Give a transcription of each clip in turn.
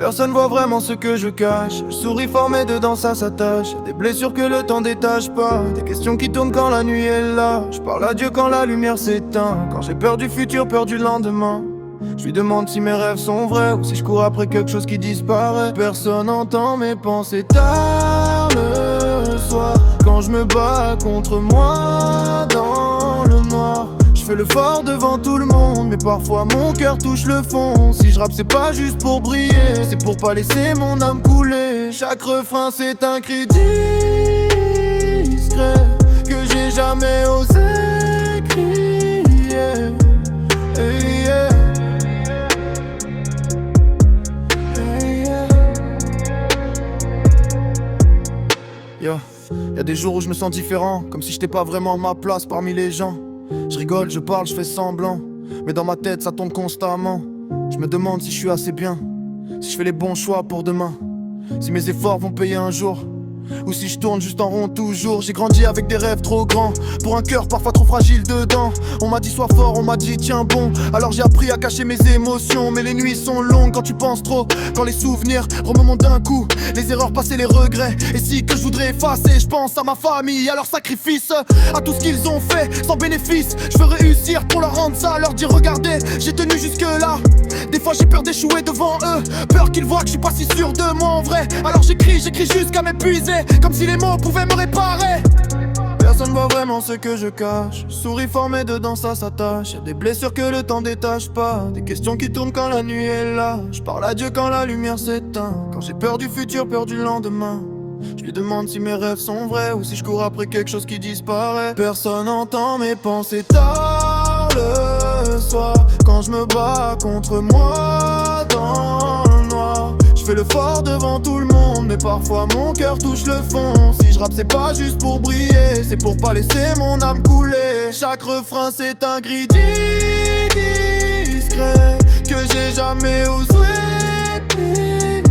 Personne voit vraiment ce que je cache. Je souris fort mais dedans ça s'attache. Des blessures que le temps détache pas. Des questions qui tournent quand la nuit est là. Je parle à Dieu quand la lumière s'éteint. Quand j'ai peur du futur, peur du lendemain. Je lui demande si mes rêves sont vrais ou si je cours après quelque chose qui disparaît. Personne n'entend mes pensées tard le soir. Quand je me bats contre moi dans le noir. Je fais le fort devant tout le monde, mais parfois mon cœur touche le fond. Si je rappe c'est pas juste pour briller, c'est pour pas laisser mon âme couler. Chaque refrain c'est un cri discret que j'ai jamais osé crier. Hey, yeah. Hey, yeah. Yo, y'a des jours où je me sens différent, comme si j'étais pas vraiment à ma place parmi les gens. Je rigole, je parle, je fais semblant, mais dans ma tête ça tourne constamment. Je me demande si je suis assez bien, si je fais les bons choix pour demain, si mes efforts vont payer un jour, ou si je tourne juste en rond toujours. J'ai grandi avec des rêves trop grands, pour un cœur parfois trop fragile dedans. On m'a dit sois fort, on m'a dit tiens bon. Alors j'ai appris à cacher mes émotions. Mais les nuits sont longues quand tu penses trop, quand les souvenirs remontent d'un coup, les erreurs passées, les regrets, et si que je voudrais effacer. Je pense à ma famille, à leurs sacrifices, à tout ce qu'ils ont fait sans bénéfice. Je veux réussir pour leur rendre ça, leur dire regardez, j'ai tenu jusque là. Des fois j'ai peur d'échouer devant eux, peur qu'ils voient que je suis pas si sûr de moi en vrai. Alors j'écris jusqu'à m'épuiser, comme si les mots pouvaient me réparer. Personne voit vraiment ce que je cache. Je souris fort mais dedans ça s'attache. Y'a des blessures que le temps détache pas. Des questions qui tournent quand la nuit est là. Je parle à Dieu quand la lumière s'éteint. Quand j'ai peur du futur, peur du lendemain. Je lui demande si mes rêves sont vrais ou si je cours après quelque chose qui disparaît. Personne n'entend mes pensées tard le soir. Quand je me bats contre moi dans le noir. Je fais le fort devant tout le monde, mais parfois mon cœur touche le fond. Si je rappe c'est pas juste pour briller, c'est pour pas laisser mon âme couler. Chaque refrain c'est un cri discret que j'ai jamais osé crier.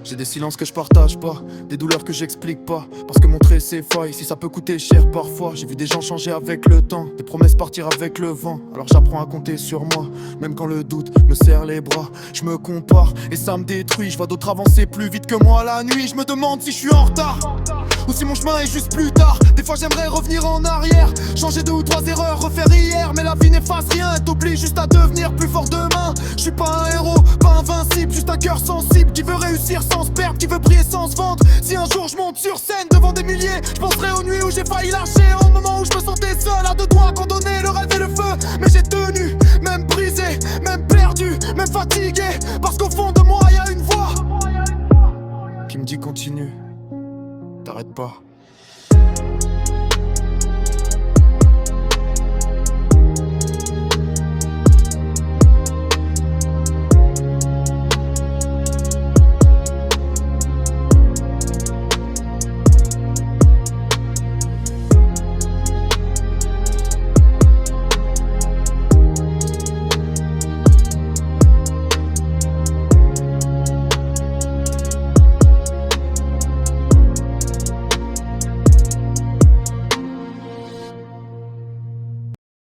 J'ai des silences que je partage pas, des douleurs que j'explique pas, parce que montrer ses failles, si ça peut coûter cher parfois. J'ai vu des gens changer avec le temps, des promesses partir avec le vent. Alors j'apprends à compter sur moi, même quand le doute me serre les bras. Je me compare et ça me détruit, je vois d'autres avancer plus vite que moi la nuit. Je me demande si je suis en retard, ou si mon chemin est juste plus tard. Des fois j'aimerais revenir en arrière, changer 2 ou 3 erreurs, refaire hier. Mais la vie n'efface rien, elle t'oblige juste à devenir plus fort demain. Je suis pas un héros, pas invincible, juste un cœur sensible qui veut réussir sans se perdre, qui veut briller sans se vendre. Si un jour je monte sur scène devant des milliers, je penserai aux nuits où j'ai failli lâcher, au moment où je me sentais seul, à 2 doigts condamner le rêve et le feu. Mais j'ai tenu, même brisé, même perdu, même fatigué, parce qu'au fond de moi y'a une voix qui me dit continue, t'arrêtes pas.